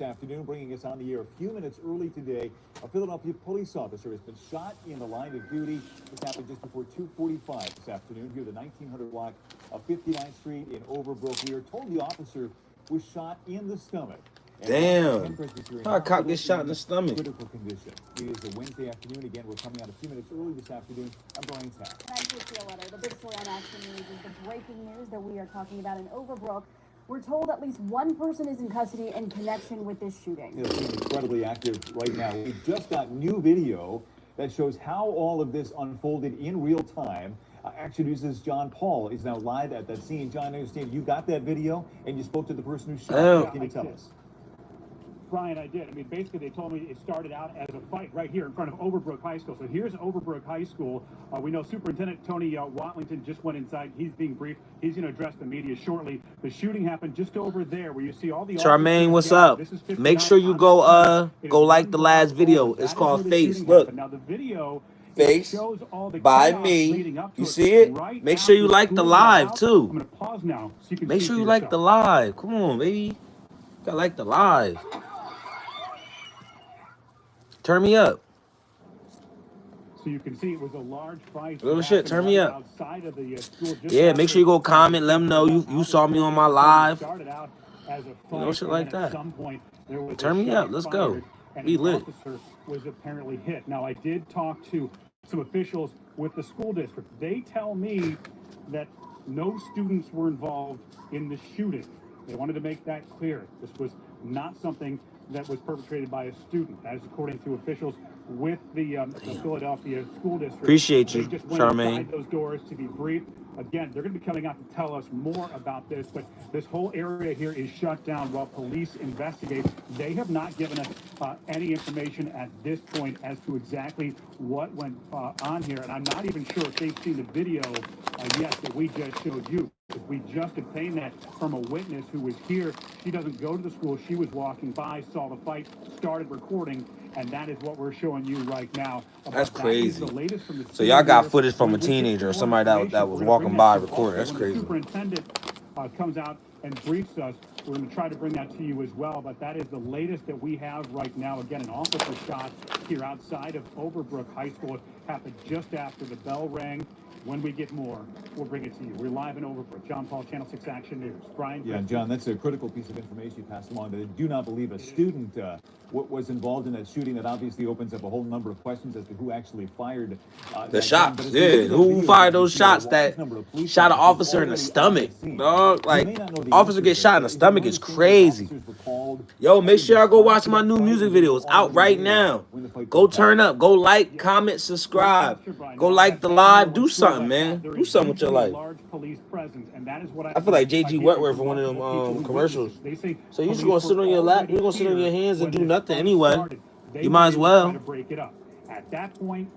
this afternoon, bringing us on the air a few minutes early today. A Philadelphia police officer has been shot in the line of duty. This happened just before 2:45 this afternoon here at the 1900 block of 59th Street in Overbrook. We are told the officer was shot in the stomach. Damn. How a cop gets shot in the stomach? Critical condition. It is a Wednesday afternoon. Again, we're coming out a few minutes early this afternoon. I'm Brian Tapp. Thank you, see you later. The big story on Action News is the breaking news that we are talking about in Overbrook. We're told at least one person is in custody in connection with this shooting. It seems incredibly active right now. We just got new video that shows how all of this unfolded in real time. Action News' John Paul is now live at that scene. John, I understand you got that video and you spoke to the person who shot. What can you tell us? Brian, I did. I mean, basically, they told me it started out as a fight right here in front of Overbrook High School. So here's Overbrook High School. We know Superintendent Tony Watlington just went inside. He's being briefed. He's going to address the media shortly. The shooting happened just over there where you see all the... Charmaine, what's up? Make sure you go like the last video. It's called Face. Look. Now, the video... Face by me. You see it? Make sure you like the live, too. I'm going to pause now so you can Make sure you like the live. Come on, baby. Gotta like the live. Turn me up. So you can see it was a large fight. Little shit, turn me up. Outside of the school. Yeah, make sure you go comment. Let them know you saw me on my live. Started out as a fight, you know, shit like that. At some point, there was turn me up. Let's go. Be lit. Officer was apparently hit. Now, I did talk to some officials with the school district. They tell me that no students were involved in the shooting. They wanted to make that clear. This was not something that was perpetrated by a student, as according to officials with the Philadelphia school district. Appreciate you, they just went Charmaine. inside those doors to be briefed. Again, they're going to be coming out to tell us more about this, but this whole area here is shut down while police investigate. They have not given us any information at this point as to exactly what went on here, and I'm not even sure if they've seen the video yet that we just showed you. We just obtained that from a witness who was here. She doesn't go to the school. She was walking by, saw the fight, started recording, and that is what we're showing you right now. That's crazy. The latest from the so y'all got footage from a teenager or somebody that was walking by recording. That's crazy. The superintendent comes out and briefs us. We're going to try to bring that to you as well, but that is the latest that we have right now. Again, an officer shot here outside of Overbrook High School. It happened just after the bell rang. When we get more, we'll bring it to you. We're live in Overbrook. John Paul, Channel 6 Action News. Brian? Yeah, John, that's a critical piece of information you passed along. That I do not believe a student was involved in that shooting. That obviously opens up a whole number of questions as to who actually fired the shots. Yeah, who fired those shots that shot an officer in the stomach? Dog, like, officer get shot in the stomach is crazy. Yo, make sure y'all go watch my new music video. It's out right now. Go turn up. Go like, comment, subscribe. Go like the live. Do something, man. Do something with your life. I feel like JG Wentworth for one of them commercials. So you just gonna sit on your lap, you're gonna sit on your hands and do nothing anyway. You might as well. At that point,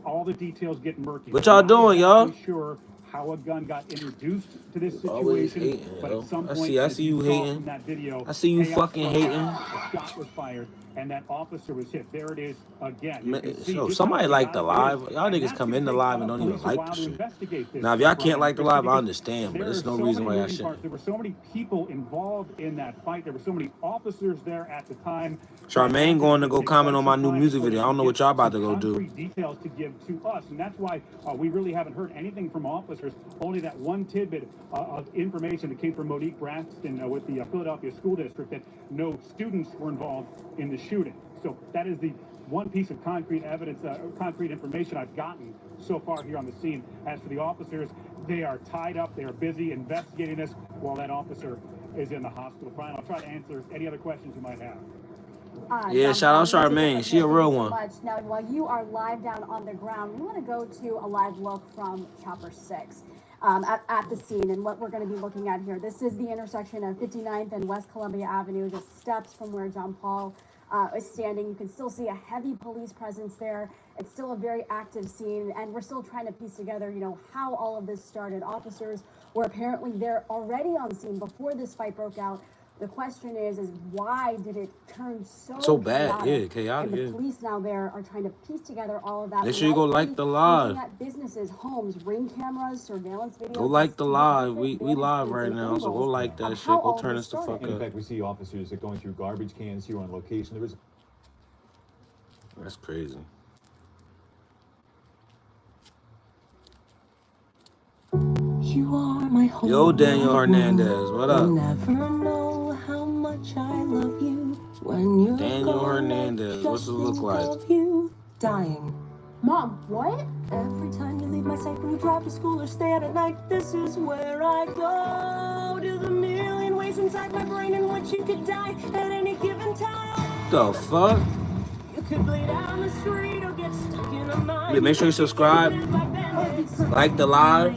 all the details get murky. What y'all doing, y'all? Sure how a gun got introduced to this situation, hating, but at some point, I see you hating. That video, I see you fucking hating. The shot was fired, and that officer was hit. There it is again. So somebody like the live. Y'all niggas come in the live and don't even like the shit. Now, if y'all can't like the live, I understand, but there's no reason why y'all shouldn't. There were so many people involved in that fight. There were so many officers there at the time. Charmaine going to go comment on my new music video. I don't know what y'all about to go do. Details to give to us, and that's why we really haven't heard anything from officers. Only that one tidbit of information that came from Monique Braxton with the Philadelphia School District that no students were involved in the shooting. So that is the one piece of concrete evidence, concrete information I've gotten so far here on the scene. As for the officers, they are tied up. They are busy investigating this while that officer is in the hospital. Brian, I'll try to answer any other questions you might have. Yeah, shout out Charmaine. She a real one. Now, while you are live down on the ground, we want to go to a live look from Chopper 6 at the scene. And what we're going to be looking at here, this is the intersection of 59th and West Columbia Avenue, just steps from where John Paul is standing. You can still see a heavy police presence there. It's still a very active scene, and we're still trying to piece together, you know, how all of this started. Officers were apparently there already on scene before this fight broke out. The question is why did it turn So bad, chaotic? yeah, chaotic, And the yeah. police now there are trying to piece together all of that. Make sure you go like the live. Looking at businesses, homes, ring cameras, surveillance videos. Go like the live. We live vantage right points, now, and so go angles like that of shit. how Go all turn this us the fuck started. And in up. fact, we see officers going through garbage cans here on location. There was That's crazy. You are my whole Yo, Daniel world. Hernandez, what up? You'll never know how much I love you when you're Daniel gone. Hernandez, what's Just it look think like? of you dying. Mom, what? Every time you leave my sight when you drive to school or stay out at night, this is where I go. To the million ways inside my brain in which you could die at any given time. The fuck? You could bleed down the street or get stuck in a mine. Yeah, make sure you subscribe, like the live,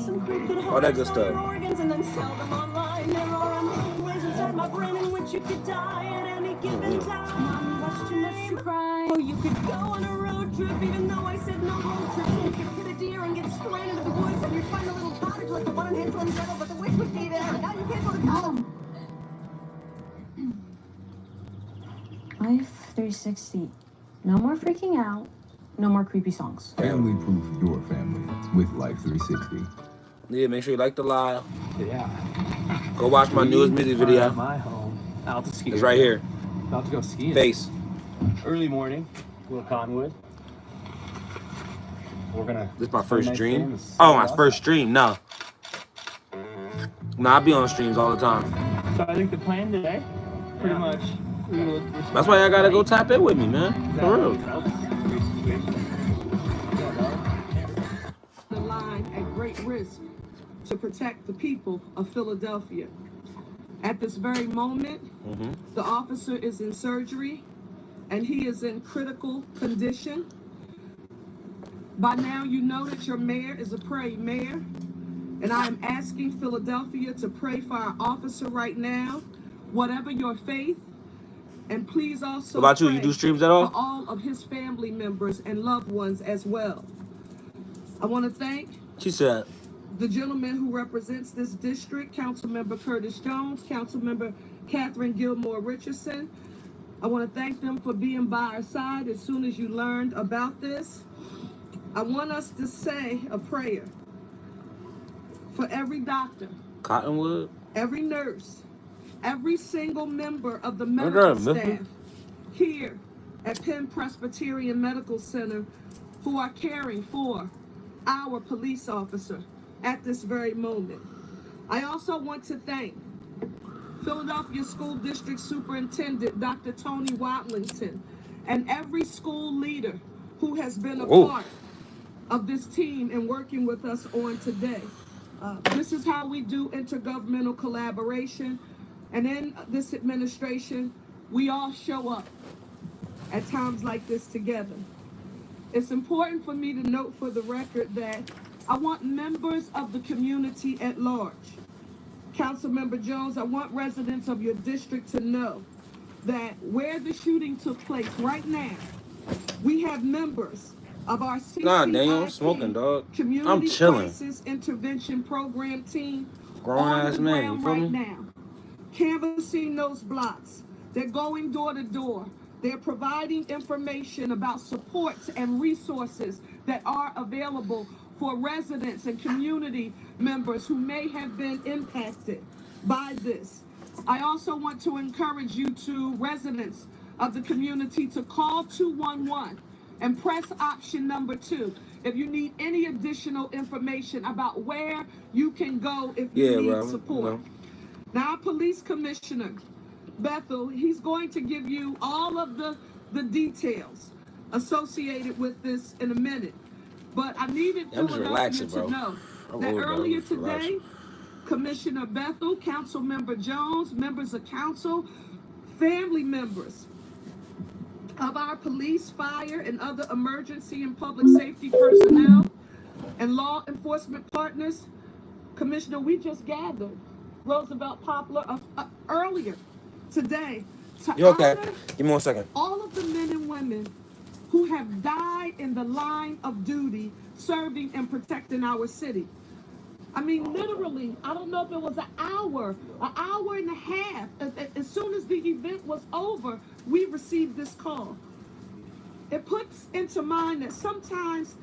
all that good stuff. And then sell them online. There are a million ways inside my brain in which you could die at any given time. Watch too much, you cry. Or you could go on a road trip, even though I said no road trips. You could hit a deer and get stranded in the woods, and you'd find a little cottage like the one in Hansel and Gretel, but the witch would be there, and now you can't go to college. Life 360. No more freaking out. No more creepy songs. Family-proof your family with Life 360. Yeah, make sure you like the live. Yeah. Go watch my newest music video. At my home, out to ski. It's right here. About to go skiing. Face. Early morning, Will Cottonwood. We're gonna. This is my first nice stream. game. Oh, my first stream. No. Nah, I be on streams all the time. So I think the plan today, pretty much. That's why y'all gotta go tap in with me, man. For real. The line at great risk to protect the people of Philadelphia. At this very moment, the officer is in surgery and he is in critical condition. By now, you know that your mayor is a praying mayor, and I am asking Philadelphia to pray for our officer right now, whatever your faith, and please also What about you? You pray do streams at all? for all of his family members and loved ones as well. I want to thank She said, the gentleman who represents this district, Councilmember Curtis Jones, Councilmember Catherine Gilmore Richardson. I want to thank them for being by our side as soon as you learned about this. I want us to say a prayer for every doctor, Cottonwood? every nurse, every single member of the medical staff here at Penn Presbyterian Medical Center who are caring for our police officer at this very moment. I also want to thank Philadelphia School District Superintendent Dr. Tony Watlington and every school leader who has been a part of this team and working with us on today. This is how we do intergovernmental collaboration. And in this administration, we all show up at times like this together. It's important for me to note for the record that I want members of the community at large. Councilmember Jones, I want residents of your district to know that where the shooting took place right now, we have members of our Daniel, I'm smoking, dog. Community I'm chilling. Crisis Intervention Program team Grown on ass the man, ground you feel right me? now, canvassing those blocks. They're going door to door. They're providing information about supports and resources that are available for residents and community members who may have been impacted by this. I also want to encourage you to residents of the community to call 211 and press option number 2 if you need any additional information about where you can go if you need support. Now, our police commissioner, Bethel, he's going to give you all of the details associated with this in a minute. But I needed Philadelphia to know that earlier today, Commissioner Bethel, Councilmember Jones, members of council, family members of our police, fire, and other emergency and public safety personnel and law enforcement partners, Commissioner, we just gathered Roosevelt Poplar earlier today to honor Give me 1 second. all of the men and women who have died in the line of duty serving and protecting our city. I mean, literally, I don't know if it was an hour and a half. As soon as the event was over, we received this call. It puts into mind that sometimes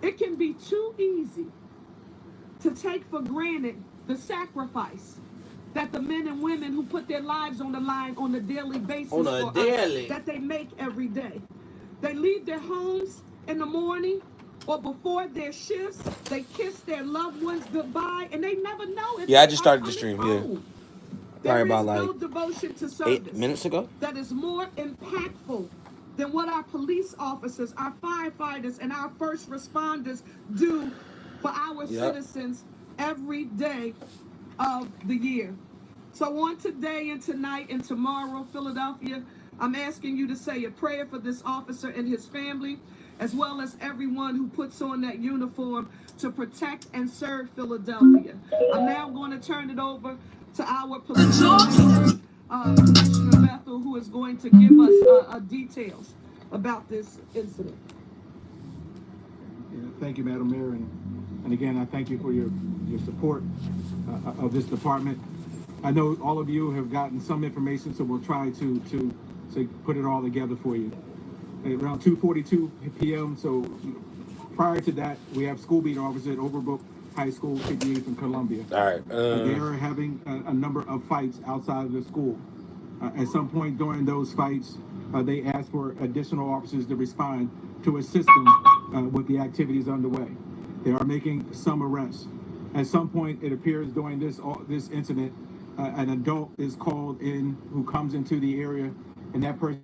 it can be too easy to take for granted the sacrifice that the men and women who put their lives on the line on a daily basis On a for daily. us, that they make every day. They leave their homes in the morning or before their shifts. They kiss their loved ones goodbye, and they never know if Yeah, I they just are started the coming stream, home. yeah. There Probably is about no like devotion to 8 service minutes ago. that is more impactful than what our police officers, our firefighters, and our first responders do for our citizens every day of the year. So on today and tonight and tomorrow, Philadelphia, I'm asking you to say a prayer for this officer and his family, as well as everyone who puts on that uniform to protect and serve Philadelphia. I'm now going to turn it over to our police commissioner, Commissioner Bethel, who is going to give us details about this incident. Yeah, thank you, Madam Mayor, and again, I thank you for your support of this department. I know all of you have gotten some information, so we'll try to put it all together for you. At around 2:42 p.m., so prior to that, we have school beat officers at Overbrook High School, 58th and Columbia. All right. They are having a number of fights outside of the school. At some point during those fights, they asked for additional officers to respond to assist them with the activities underway. They are making some arrests. At some point, it appears during this incident, an adult is called in who comes into the area, and that person